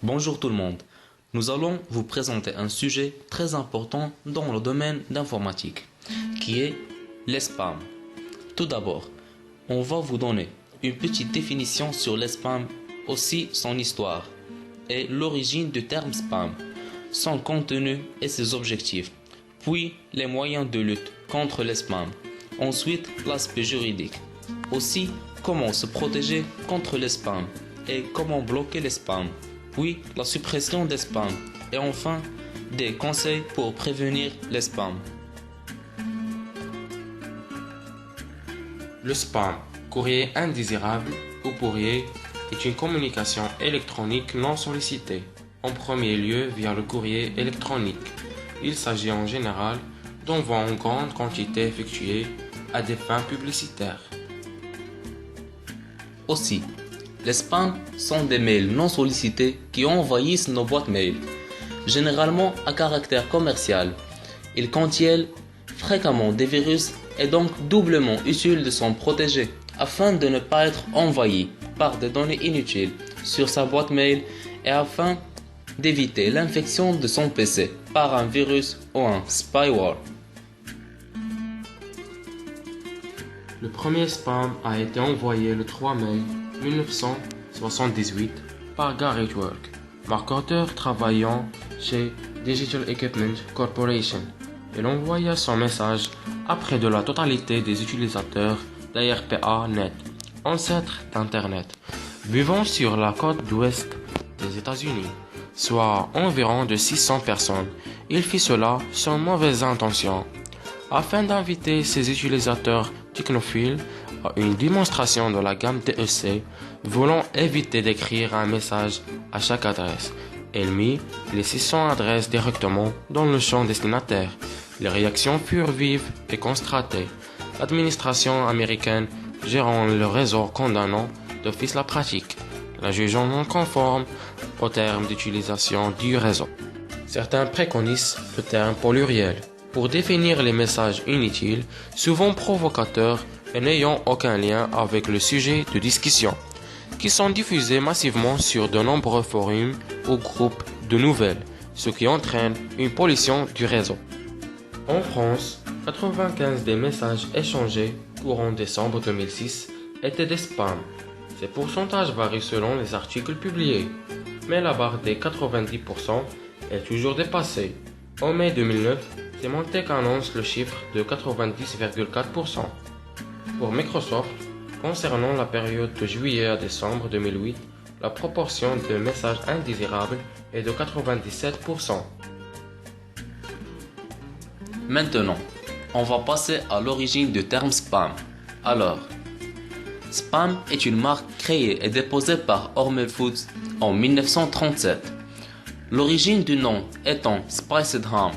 Bonjour tout le monde. Nous allons vous présenter un sujet très important dans le domaine d'informatique, qui est les spams. Tout d'abord, on va vous donner une petite définition sur les spams, aussi son histoire et l'origine du terme spam, son contenu et ses objectifs, puis les moyens de lutte contre les spams. Ensuite, l'aspect juridique. Aussi, comment se protéger contre les spams et comment bloquer les spams. Puis, la suppression des spams. Et enfin, des conseils pour prévenir les spams. Le spam, courrier indésirable ou courrier, est une communication électronique non sollicitée, en premier lieu via le courrier électronique. Il s'agit en général d'envois en grande quantité effectués à des fins publicitaires. Aussi, les spams sont des mails non sollicités qui envahissent nos boîtes mail, généralement à caractère commercial. Ils contiennent fréquemment des virus et donc doublement utile de s'en protéger afin de ne pas être envahi par des données inutiles sur sa boîte mail et afin d'éviter l'infection de son PC par un virus ou un spyware. Le premier spam a été envoyé le 3 mai 1978 par Garrett Work, marketeur travaillant chez Digital Equipment Corporation. Il envoya son message à près de la totalité des utilisateurs d'ARPANET, ancêtre d'Internet, vivant sur la côte ouest des États-Unis, soit environ de 600 personnes. Il fit cela sans mauvaise intention, afin d'inviter ses utilisateurs technophiles à une démonstration de la gamme DEC, voulant éviter d'écrire un message à chaque adresse. Elle mit les 600 adresses directement dans le champ destinataire. Les réactions furent vives et constatées. L'administration américaine gérant le réseau condamnant d'office la pratique, la jugeant non conforme aux termes d'utilisation du réseau. Certains préconisent le terme pluriel pour définir les messages inutiles, souvent provocateurs et n'ayant aucun lien avec le sujet de discussion, qui sont diffusés massivement sur de nombreux forums ou groupes de nouvelles, ce qui entraîne une pollution du réseau. En France, 95 des messages échangés courant décembre 2006 étaient des spams. Ces pourcentages varient selon les articles publiés, mais la barre des 90% est toujours dépassée. En mai 2009, Symantec annonce le chiffre de 90,4%. Pour Microsoft, concernant la période de juillet à décembre 2008, la proportion de messages indésirables est de 97%. Maintenant, on va passer à l'origine du terme spam. Alors, spam est une marque créée et déposée par Hormel Foods en 1937. L'origine du nom étant Spiced Ham,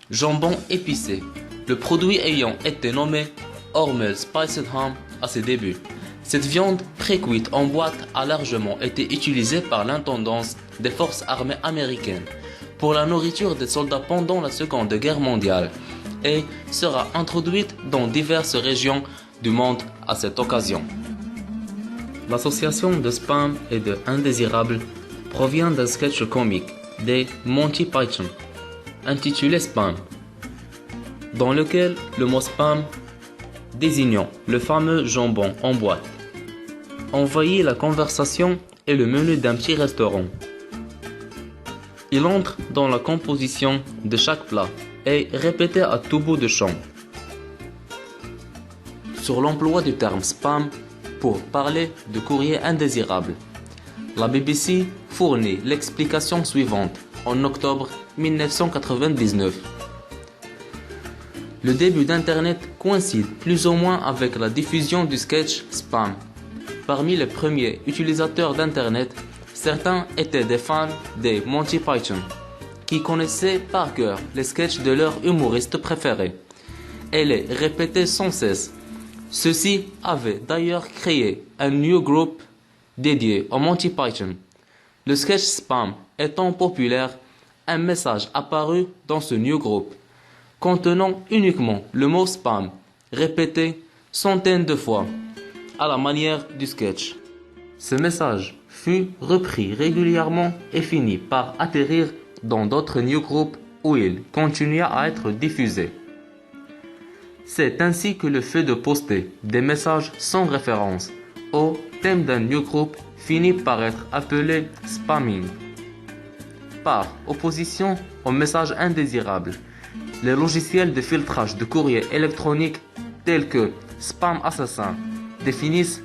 jambon épicé, le produit ayant été nommé Hormel Spiced Ham à ses débuts. Cette viande pré-cuite en boîte a largement été utilisée par l'intendance des forces armées américaines pour la nourriture des soldats pendant la Seconde Guerre mondiale et sera introduite dans diverses régions du monde à cette occasion. L'association de spam et de indésirable provient d'un sketch comique des Monty Python intitulé Spam, dans lequel le mot spam désignant le fameux jambon en boîte envahit la conversation et le menu d'un petit restaurant. Il entre dans la composition de chaque plat et est répété à tout bout de champ. Sur l'emploi du terme spam pour parler de courrier indésirable, la BBC fournit l'explication suivante en octobre 1999. Le début d'Internet coïncide plus ou moins avec la diffusion du sketch spam. Parmi les premiers utilisateurs d'Internet, certains étaient des fans des Monty Python, qui connaissaient par cœur les sketchs de leurs humoristes préférés et les répétaient sans cesse. Ceux-ci avaient d'ailleurs créé un newsgroup dédié aux Monty Python. Le sketch spam étant populaire, un message apparut dans ce newsgroup contenant uniquement le mot spam, répété centaines de fois, à la manière du sketch. Ce message fut repris régulièrement et finit par atterrir dans d'autres newsgroups où il continua à être diffusé. C'est ainsi que le fait de poster des messages sans référence au thème d'un newsgroup finit par être appelé spamming. Par opposition aux messages indésirables, les logiciels de filtrage de courrier électronique tels que Spam Assassin définissent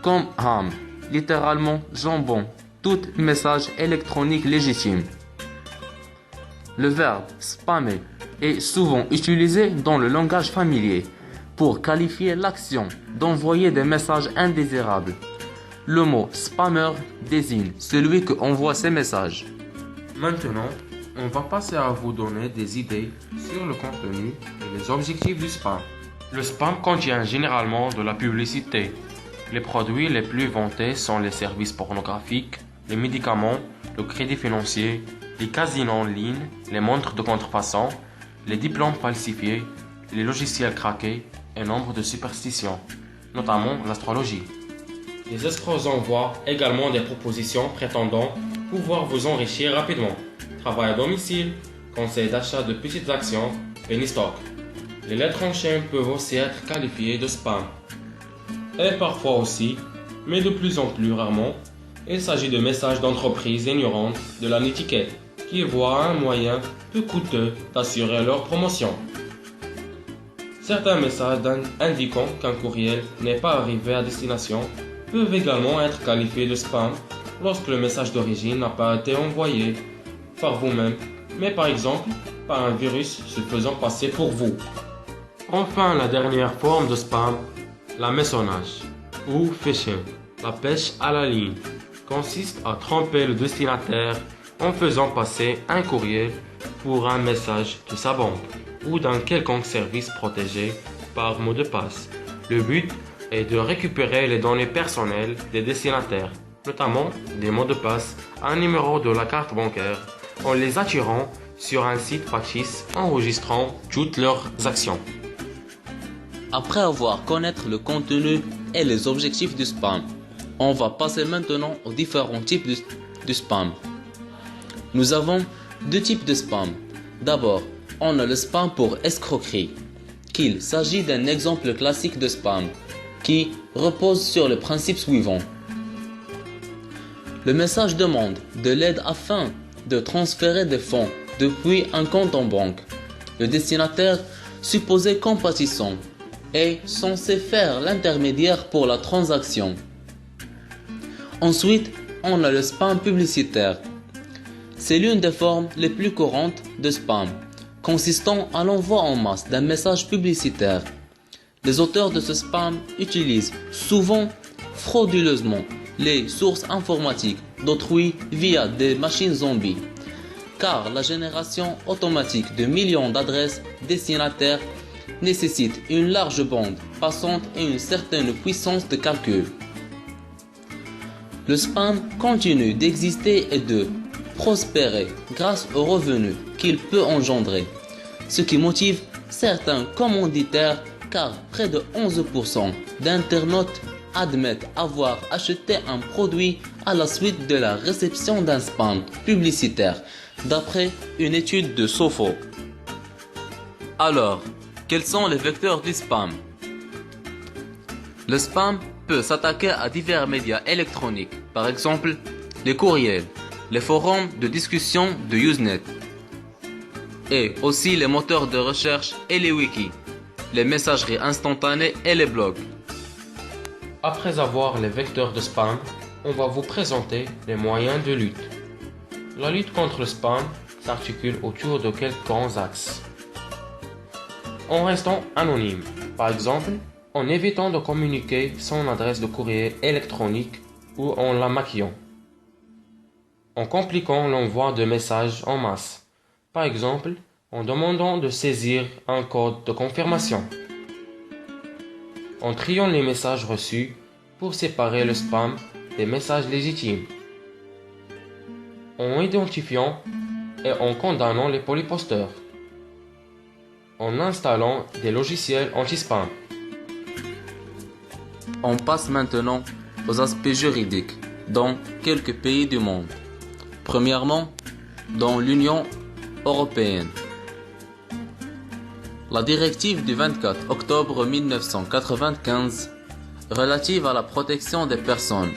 comme ham, littéralement jambon, tout message électronique légitime. Le verbe spammer est souvent utilisé dans le langage familier pour qualifier l'action d'envoyer des messages indésirables. Le mot spammer désigne celui qui envoie ces messages. Maintenant, on va passer à vous donner des idées sur le contenu et les objectifs du spam. Le spam contient généralement de la publicité. Les produits les plus vantés sont les services pornographiques, les médicaments, le crédit financier, les casinos en ligne, les montres de contrefaçon, les diplômes falsifiés, les logiciels craqués et nombre de superstitions, notamment l'astrologie. Les escrocs envoient également des propositions prétendant pouvoir vous enrichir rapidement. Travail à domicile, conseil d'achat de petites actions, penny stock. Les lettres en chaîne peuvent aussi être qualifiées de spam. Et parfois aussi, mais de plus en plus rarement, il s'agit de messages d'entreprises ignorantes de la netiquette qui voient un moyen peu coûteux d'assurer leur promotion. Certains messages indiquant qu'un courriel n'est pas arrivé à destination peuvent également être qualifiés de spam lorsque le message d'origine n'a pas été envoyé par vous-même, mais par exemple par un virus se faisant passer pour vous. Enfin, la dernière forme de spam, l'hameçonnage ou phishing, la pêche à la ligne, consiste à tromper le destinataire en faisant passer un courriel pour un message de sa banque ou d'un quelconque service protégé par mot de passe. Le but est de récupérer les données personnelles des destinataires, notamment des mots de passe, un numéro de la carte bancaire, en les attirant sur un site factice enregistrant toutes leurs actions. Après avoir connaître le contenu et les objectifs du spam, on va passer maintenant aux différents types de spam. Nous avons deux types de spam. D'abord, on a le spam pour escroquerie, qu'il s'agit d'un exemple classique de spam qui repose sur le principe suivant. Le message demande de l'aide afin de transférer des fonds depuis un compte en banque. Le destinataire, supposé compatissant, est censé faire l'intermédiaire pour la transaction. Ensuite, on a le spam publicitaire. C'est l'une des formes les plus courantes de spam, consistant à l'envoi en masse d'un message publicitaire. Les auteurs de ce spam utilisent souvent frauduleusement les sources informatiques d'autrui via des machines zombies, car la génération automatique de millions d'adresses destinataires nécessite une large bande passante et une certaine puissance de calcul. Le spam continue d'exister et de prospérer grâce aux revenus qu'il peut engendrer, ce qui motive certains commanditaires car près de 11% d'internautes admettent avoir acheté un produit à la suite de la réception d'un spam publicitaire, d'après une étude de Sofo. Alors, quels sont les vecteurs du spam? Le spam peut s'attaquer à divers médias électroniques, par exemple les courriels, les forums de discussion de Usenet, et aussi les moteurs de recherche et les wikis, les messageries instantanées et les blogs. Après avoir les vecteurs de spam, on va vous présenter les moyens de lutte. La lutte contre le spam s'articule autour de quelques grands axes. En restant anonyme, par exemple, en évitant de communiquer son adresse de courrier électronique ou en la maquillant. En compliquant l'envoi de messages en masse, par exemple en demandant de saisir un code de confirmation. En triant les messages reçus pour séparer le spam des messages légitimes. En identifiant et en condamnant les polyposteurs. En installant des logiciels anti-spam. On passe maintenant aux aspects juridiques. dans quelques pays du monde. Premièrement, dans l'Union européenne. La directive du 24 octobre 1995 relative à la protection des personnes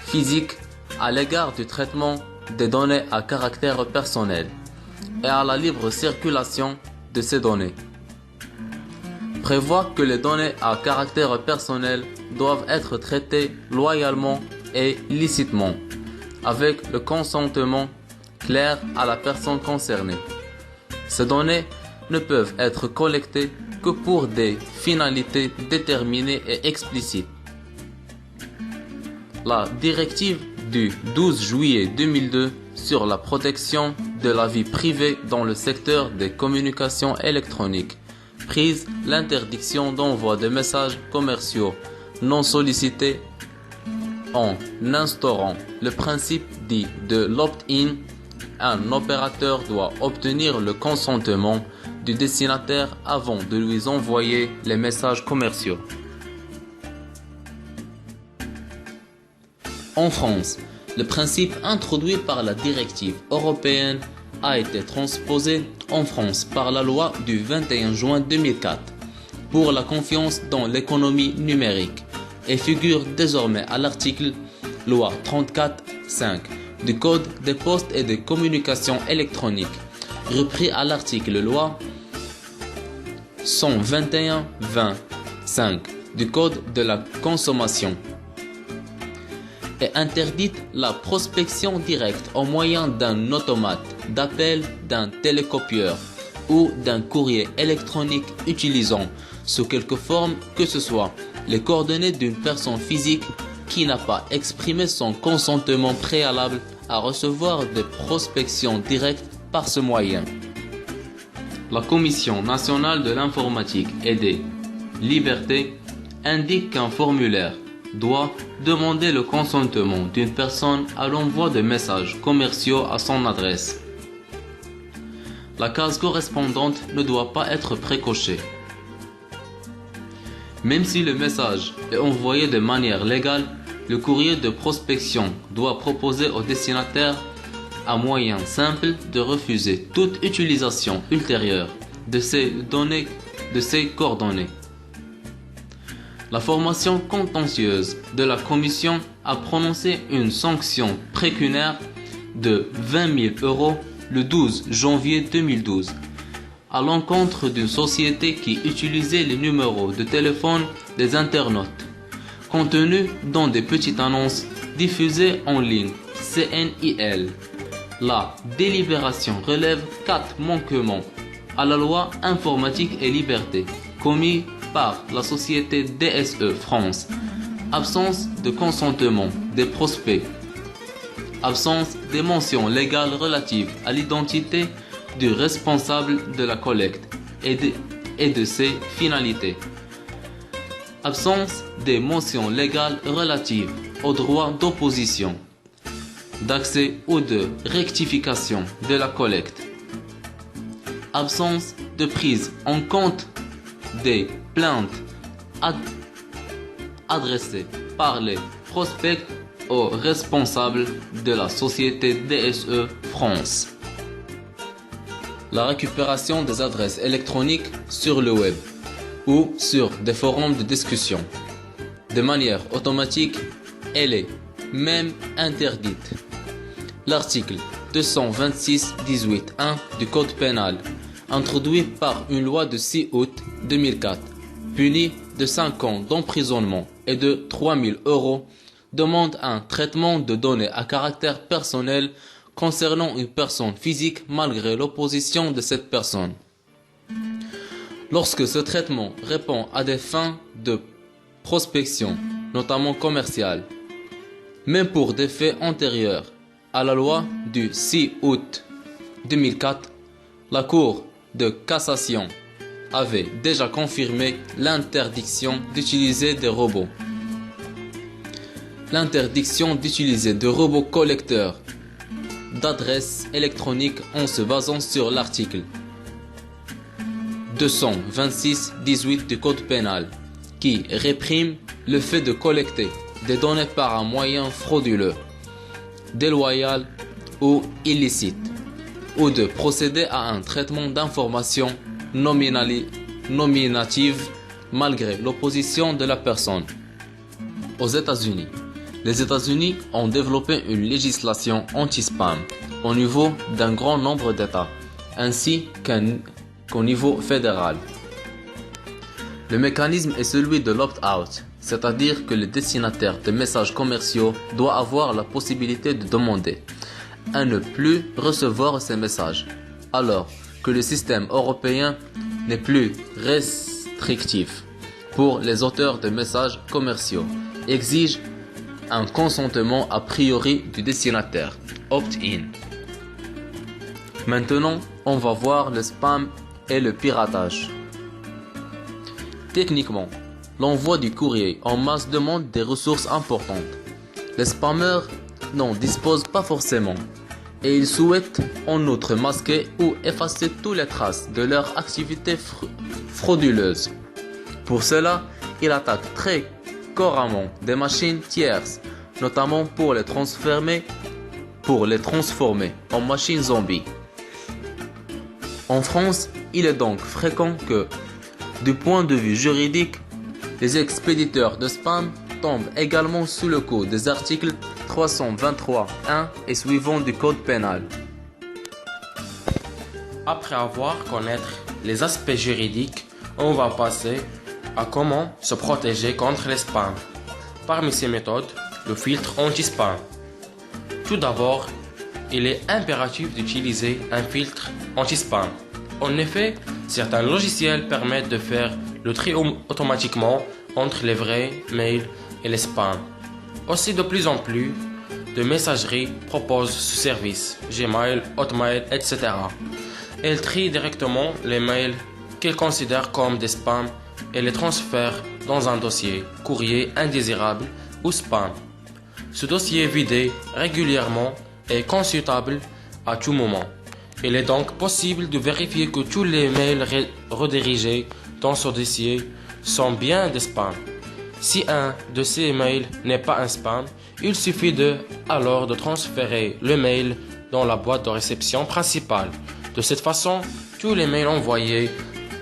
physiques à l'égard du traitement des données à caractère personnel et à la libre circulation de ces données prévoit que les données à caractère personnel doivent être traitées loyalement et licitement, avec le consentement clair à la personne concernée. Ces données ne peuvent être collectées que pour des finalités déterminées et explicites. La directive du 12 juillet 2002 sur la protection de la vie privée dans le secteur des communications électroniques prise l'interdiction d'envoi de messages commerciaux non sollicités en instaurant le principe dit de l'opt-in. Un opérateur doit obtenir le consentement du destinataire avant de lui envoyer les messages commerciaux. En France, le principe introduit par la directive européenne a été transposé en France par la loi du 21 juin 2004 pour la confiance dans l'économie numérique et figure désormais à l'article loi 34.5 du Code des postes et des communications électroniques, repris à l'article loi 121.20.5 du Code de la consommation, et interdite la prospection directe au moyen d'un automate d'appel, d'un télécopieur ou d'un courrier électronique utilisant, sous quelque forme que ce soit, les coordonnées d'une personne physique qui n'a pas exprimé son consentement préalable à recevoir des prospections directes par ce moyen. La Commission nationale de l'informatique et des libertés indique qu'un formulaire doit demander le consentement d'une personne à l'envoi de messages commerciaux à son adresse. La case correspondante ne doit pas être précochée. Même si le message est envoyé de manière légale, le courrier de prospection doit proposer au destinataire un moyen simple de refuser toute utilisation ultérieure de ces données, de ces coordonnées. La formation contentieuse de la Commission a prononcé une sanction pécuniaire de 20 000 € le 12 janvier 2012 à l'encontre d'une société qui utilisait les numéros de téléphone des internautes contenus dans des petites annonces diffusées en ligne CNIL. La délibération relève 4 manquements à la loi informatique et liberté commis par la société DSE France: absence de consentement des prospects, absence des mentions légales relatives à l'identité du responsable de la collecte et de ses finalités, absence des mentions légales relatives au droit d'opposition, d'accès ou de rectification de la collecte, absence de prise en compte des plaintes adressées par les prospects aux responsables de la société DSE France. La récupération des adresses électroniques sur le web ou sur des forums de discussion de manière automatique, elle est même interdite. L'article 226-18-1 du Code pénal, introduit par une loi de 6 août 2004, punit de 5 ans d'emprisonnement et de 3 000 €, demande un traitement de données à caractère personnel concernant une personne physique malgré l'opposition de cette personne. Lorsque ce traitement répond à des fins de prospection, notamment commerciale, même pour des faits antérieurs à la loi du 6 août 2004, la Cour de cassation avait déjà confirmé l'interdiction d'utiliser des robots. L'interdiction d'utiliser des robots collecteurs d'adresses électroniques en se basant sur l'article 226-18 du Code pénal qui réprime le fait de collecter des données par un moyen frauduleux, déloyal ou illicite, ou de procéder à un traitement d'informations nominatives malgré l'opposition de la personne. Aux États-Unis, les États-Unis ont développé une législation anti-spam au niveau d'un grand nombre d'États, ainsi qu'au niveau fédéral. Le mécanisme est celui de l'opt-out, c'est-à-dire que le destinataire de messages commerciaux doit avoir la possibilité de demander à ne plus recevoir ces messages, alors que le système européen n'est plus restrictif pour les auteurs de messages commerciaux, exige un consentement a priori du destinataire, opt-in. Maintenant, on va voir le spam et le piratage. Techniquement, l'envoi du courrier en masse demande des ressources importantes. Les spammers n'en disposent pas forcément et ils souhaitent en outre masquer ou effacer toutes les traces de leur activité frauduleuse. Pour cela, ils attaquent très couramment des machines tierces, notamment pour les transformer en machines zombies. En France, il est donc fréquent que, du point de vue juridique, les expéditeurs de spam tombent également sous le coup des articles 323.1 et suivants du Code pénal. Après avoir connaître les aspects juridiques, on va passer à comment se protéger contre les spams. Parmi ces méthodes, le filtre anti-spam. Tout d'abord, il est impératif d'utiliser un filtre anti-spam. En effet, certains logiciels permettent de faire le tri automatiquement entre les vrais mails et les spams. Aussi, de plus en plus de messageries proposent ce service, Gmail, Hotmail, etc. Elles trient directement les mails qu'elles considèrent comme des spams et les transfèrent dans un dossier, courrier indésirable ou spam. Ce dossier est vidé régulièrement et consultable à tout moment. Il est donc possible de vérifier que tous les mails redirigés dans ce dossier sont bien des spams. Si un de ces mails n'est pas un spam, il suffit alors de transférer le mail dans la boîte de réception principale. De cette façon, tous les mails envoyés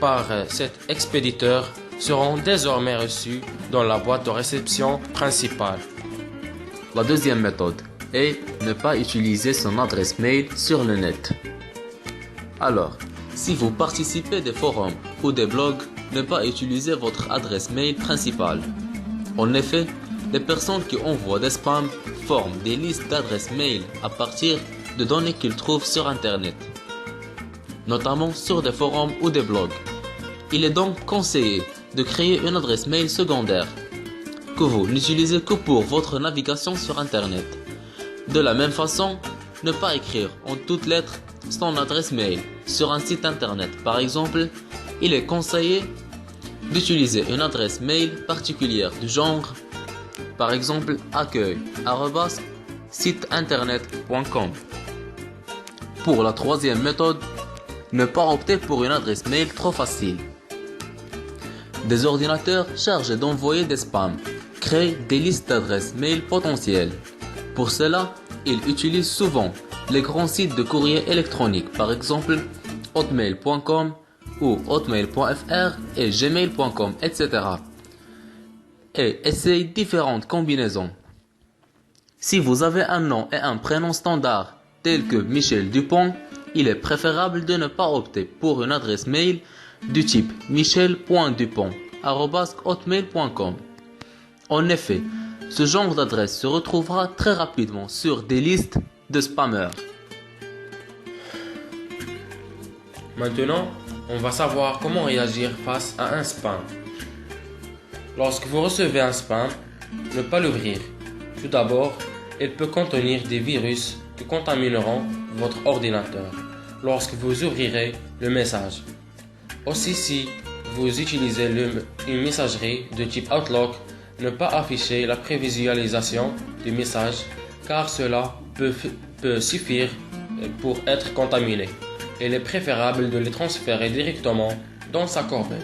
par cet expéditeur seront désormais reçus dans la boîte de réception principale. La deuxième méthode est ne pas utiliser son adresse mail sur le net. Alors, si vous participez des forums ou des blogs, ne pas utiliser votre adresse mail principale. En effet, les personnes qui envoient des spams forment des listes d'adresses mail à partir de données qu'ils trouvent sur Internet, notamment sur des forums ou des blogs. Il est donc conseillé de créer une adresse mail secondaire que vous n'utilisez que pour votre navigation sur Internet. De la même façon, ne pas écrire en toutes lettres son adresse mail sur un site Internet. Par exemple, il est conseillé d'utiliser une adresse mail particulière du genre, par exemple, accueil@siteinternet.com. Pour la troisième méthode, ne pas opter pour une adresse mail trop facile. Des ordinateurs chargés d'envoyer des spams créent des listes d'adresses mail potentielles. Pour cela, ils utilisent souvent les grands sites de courrier électronique, par exemple hotmail.com ou hotmail.fr et gmail.com, etc. et essayent différentes combinaisons. Si vous avez un nom et un prénom standard tel que Michel Dupont, il est préférable de ne pas opter pour une adresse mail du type michel.dupont@hotmail.com. En effet, ce genre d'adresse se retrouvera très rapidement sur des listes de spammers. Maintenant, on va savoir comment réagir face à un spam. Lorsque vous recevez un spam, ne pas l'ouvrir. Tout d'abord, il peut contenir des virus qui contamineront votre ordinateur lorsque vous ouvrirez le message. Aussi, si vous utilisez une messagerie de type Outlook, ne pas afficher la prévisualisation du message car cela peut suffire pour être contaminé. Il est préférable de les transférer directement dans sa corbeille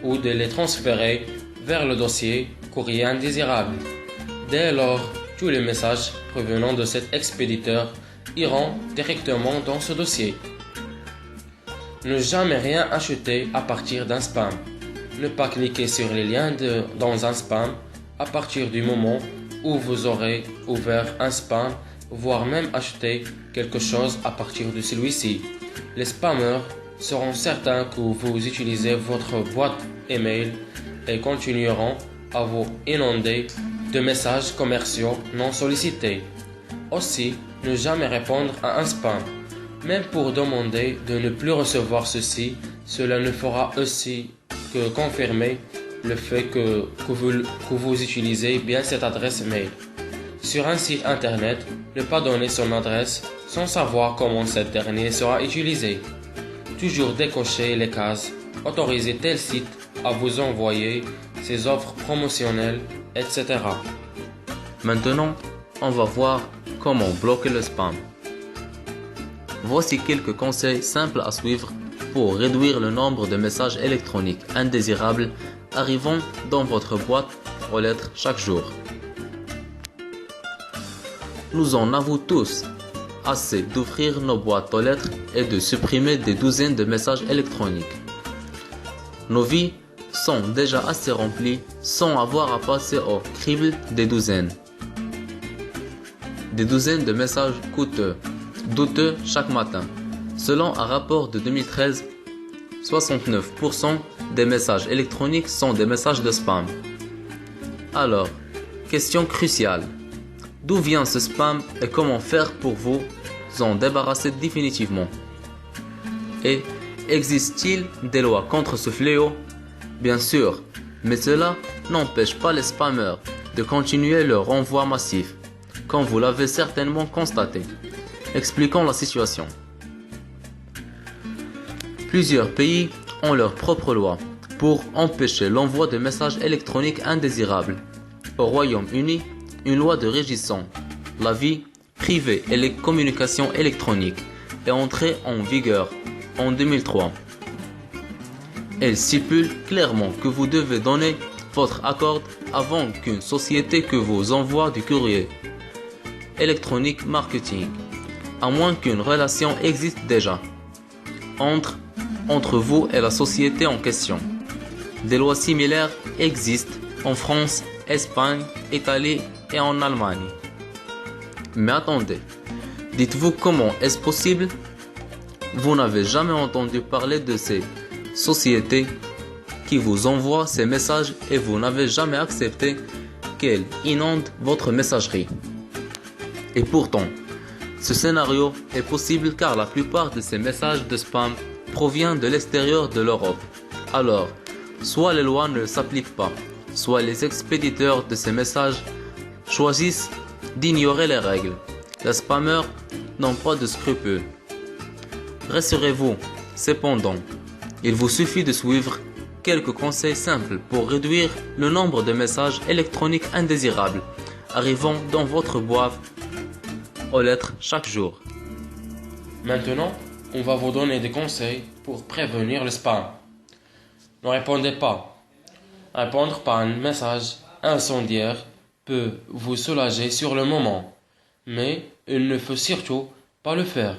ou de les transférer vers le dossier courrier indésirable. Dès lors, tous les messages provenant de cet expéditeur iront directement dans ce dossier. Ne jamais rien acheter à partir d'un spam. Ne pas cliquer sur les liens dans un spam à partir du moment où vous aurez ouvert un spam, voire même acheté quelque chose à partir de celui-ci. Les spammers seront certains que vous utilisez votre boîte email et continueront à vous inonder de messages commerciaux non sollicités. Aussi, ne jamais répondre à un spam. Même pour demander de ne plus recevoir ceci, cela ne fera aussi que confirmer le fait que vous utilisez bien cette adresse mail. Sur un site internet, ne pas donner son adresse sans savoir comment cette dernière sera utilisée. Toujours décocher les cases, autoriser tel site à vous envoyer ses offres promotionnelles, etc. Maintenant, on va voir comment bloquer le spam. Voici quelques conseils simples à suivre pour réduire le nombre de messages électroniques indésirables arrivant dans votre boîte aux lettres chaque jour. Nous en avons tous assez d'ouvrir nos boîtes aux lettres et de supprimer des douzaines de messages électroniques. Nos vies sont déjà assez remplies sans avoir à passer au crible des douzaines. Des douzaines de messages douteux chaque matin. Selon un rapport de 2013, 69% des messages électroniques sont des messages de spam. Alors, question cruciale. D'où vient ce spam et comment faire pour vous en débarrasser définitivement? Et existe-t-il des lois contre ce fléau? Bien sûr, mais cela n'empêche pas les spammers de continuer leur envoi massif, comme vous l'avez certainement constaté. Expliquons la situation. Plusieurs pays ont leurs propres lois pour empêcher l'envoi de messages électroniques indésirables. Au Royaume-Uni, une loi de régissant la vie privée et les communications électroniques est entrée en vigueur en 2003. Elle stipule clairement que vous devez donner votre accord avant qu'une société que vous envoie du courrier électronique marketing, à moins qu'une relation existe déjà entre vous et la société en question. Des lois similaires existent en France, Espagne, Italie et en Allemagne. Mais attendez, dites-vous comment est-ce possible? Vous n'avez jamais entendu parler de ces sociétés qui vous envoient ces messages et vous n'avez jamais accepté qu'elles inondent votre messagerie. Et pourtant, ce scénario est possible car la plupart de ces messages de spam proviennent de l'extérieur de l'Europe. Alors, soit les lois ne s'appliquent pas, soit les expéditeurs de ces messages choisissent d'ignorer les règles. Les spammers n'ont pas de scrupules. Rassurez-vous, cependant, il vous suffit de suivre quelques conseils simples pour réduire le nombre de messages électroniques indésirables arrivant dans votre boîte aux lettres chaque jour. Maintenant, on va vous donner des conseils pour prévenir le spam. Ne répondez pas. Répondre par un message incendiaire peut vous soulager sur le moment, mais il ne faut surtout pas le faire.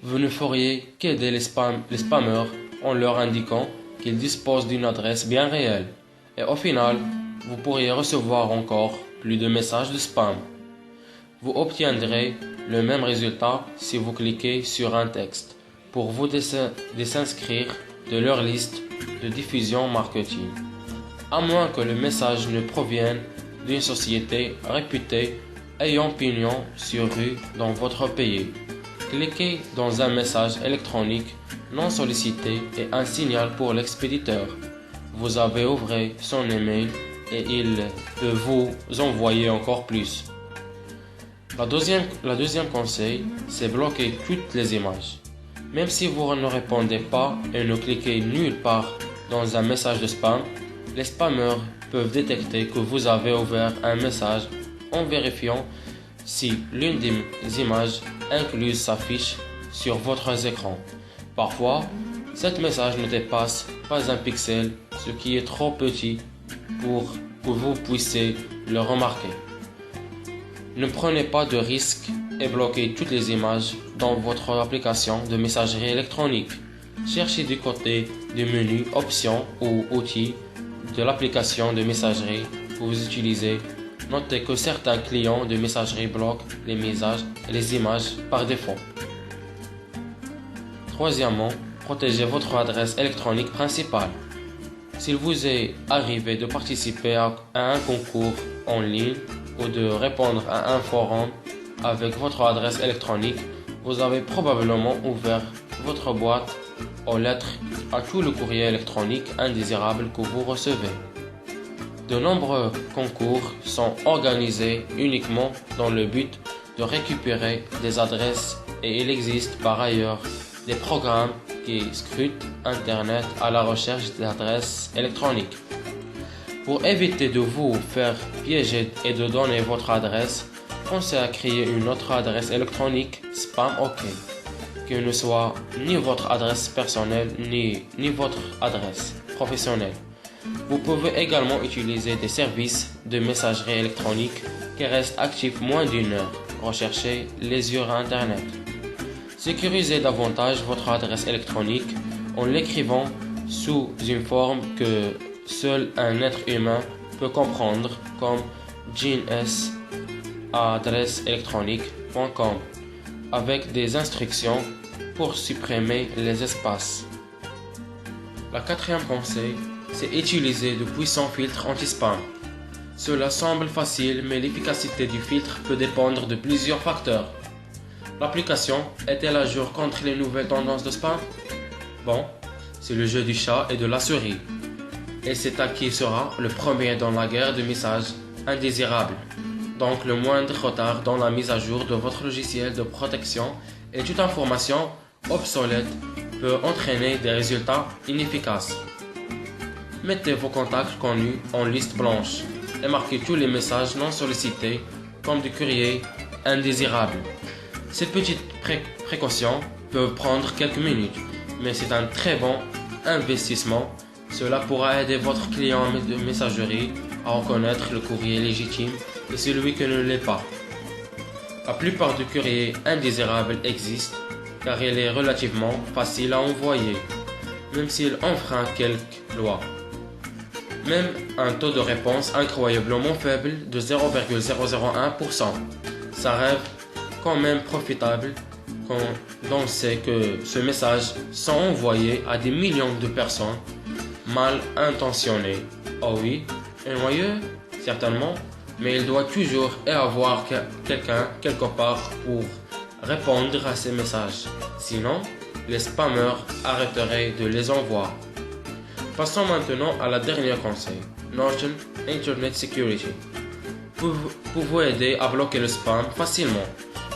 Vous ne feriez qu'aider les spammers en leur indiquant qu'ils disposent d'une adresse bien réelle. Et au final, vous pourriez recevoir encore plus de messages de spam. Vous obtiendrez le même résultat si vous cliquez sur un texte pour vous désinscrire de leur liste de diffusion marketing, à moins que le message ne provienne d'une société réputée ayant pignon sur rue dans votre pays. Cliquez dans un message électronique non sollicité et un signal pour l'expéditeur. Vous avez ouvert son email et il peut vous envoyer encore plus. La deuxième conseil, c'est bloquer toutes les images. Même si vous ne répondez pas et ne cliquez nulle part dans un message de spam, les spammers peuvent détecter que vous avez ouvert un message en vérifiant si l'une des images incluses s'affiche sur votre écran. Parfois, cet message ne dépasse pas un pixel, ce qui est trop petit pour que vous puissiez le remarquer. Ne prenez pas de risques et bloquez toutes les images dans votre application de messagerie électronique. Cherchez du côté du menu Options ou Outils de l'application de messagerie que vous utilisez. Notez que certains clients de messagerie bloquent les messages et les images par défaut. Troisièmement, protégez votre adresse électronique principale. S'il vous est arrivé de participer à un concours en ligne ou de répondre à un forum avec votre adresse électronique, vous avez probablement ouvert votre boîte aux lettres à tout le courrier électronique indésirable que vous recevez. De nombreux concours sont organisés uniquement dans le but de récupérer des adresses et il existe par ailleurs des programmes qui scrutent Internet à la recherche d'adresses électroniques. Pour éviter de vous faire piéger et de donner votre adresse, pensez à créer une autre adresse électronique spam OK, qui ne soit ni votre adresse personnelle ni votre adresse professionnelle. Vous pouvez également utiliser des services de messagerie électronique qui restent actifs moins d'une heure. Recherchez les sur Internet. Sécurisez davantage votre adresse électronique en l'écrivant sous une forme que seul un être humain peut comprendre, comme adresseélectronique.com, avec des instructions pour supprimer les espaces. La quatrième conseil, c'est utiliser de puissants filtres anti-spam. Cela semble facile, mais l'efficacité du filtre peut dépendre de plusieurs facteurs. L'application est-elle à jour contre les nouvelles tendances de spam? Bon, c'est le jeu du chat et de la souris. Et c'est à qui sera le premier dans la guerre de messages indésirables. Donc le moindre retard dans la mise à jour de votre logiciel de protection et toute information obsolète peut entraîner des résultats inefficaces. Mettez vos contacts connus en liste blanche et marquez tous les messages non sollicités comme du courrier indésirable. Ces petites précautions peuvent prendre quelques minutes, mais c'est un très bon investissement. Cela pourra aider votre client de messagerie à reconnaître le courrier légitime et celui qui ne l'est pas. La plupart du courrier indésirable existe car il est relativement facile à envoyer, même s'il enfreint quelques lois. Même un taux de réponse incroyablement faible de 0,001%. Ça rêve quand même profitable quand on sait que ce message sont envoyés à des millions de personnes mal intentionnées. Oh oui, ennuyeux, certainement, mais il doit toujours y avoir quelqu'un quelque part pour répondre à ces messages. Sinon, les spammers arrêteraient de les envoyer. Passons maintenant à la dernière conseil, Norton Internet Security. Pour vous aider à bloquer le spam facilement,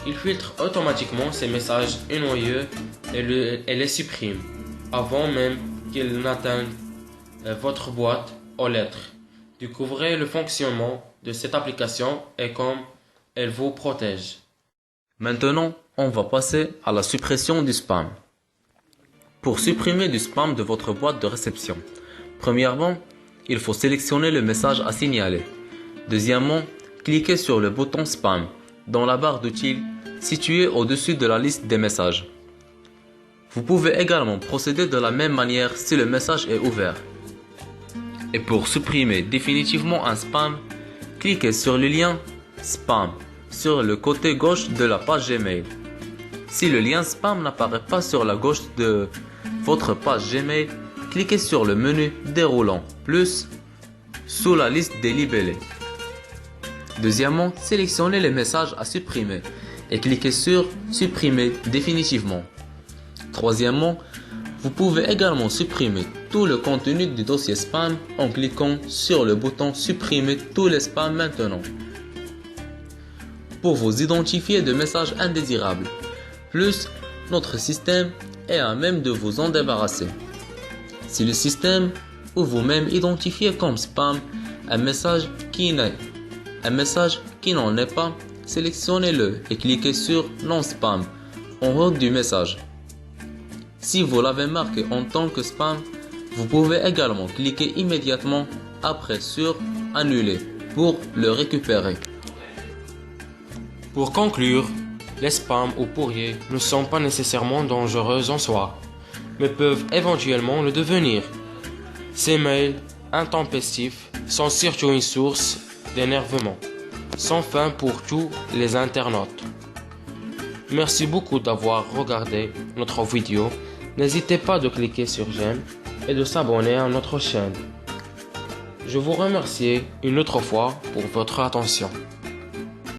il filtre automatiquement ces messages ennuyeux et les supprime avant même qu'ils n'atteignent votre boîte aux lettres. Découvrez le fonctionnement de cette application et comme elle vous protège. Maintenant, on va passer à la suppression du spam. Pour supprimer du spam de votre boîte de réception, premièrement, il faut sélectionner le message à signaler. Deuxièmement, cliquez sur le bouton spam dans la barre d'outils située au-dessus de la liste des messages. Vous pouvez également procéder de la même manière si le message est ouvert. Et pour supprimer définitivement un spam, cliquez sur le lien spam sur le côté gauche de la page Gmail. Si le lien spam n'apparaît pas sur la gauche de votre page Gmail, cliquez sur le menu déroulant plus sous la liste des libellés. Deuxièmement, sélectionnez les messages à supprimer et cliquez sur supprimer définitivement. Troisièmement, vous pouvez également supprimer tout le contenu du dossier spam en cliquant sur le bouton supprimer tous les spams maintenant. Pour vous identifier de messages indésirables, plus notre système est à même de vous en débarrasser. Si le système ou vous-même identifiez comme spam un message qui n'en est pas, sélectionnez-le et cliquez sur non spam en haut du message. Si vous l'avez marqué en tant que spam, vous pouvez également cliquer immédiatement après sur annuler pour le récupérer. Pour conclure, les spams ou pourriers ne sont pas nécessairement dangereux en soi, mais peuvent éventuellement le devenir. Ces mails intempestifs sont surtout une source d'énervement, sans fin pour tous les internautes. Merci beaucoup d'avoir regardé notre vidéo. N'hésitez pas de cliquer sur j'aime et de s'abonner à notre chaîne. Je vous remercie une autre fois pour votre attention.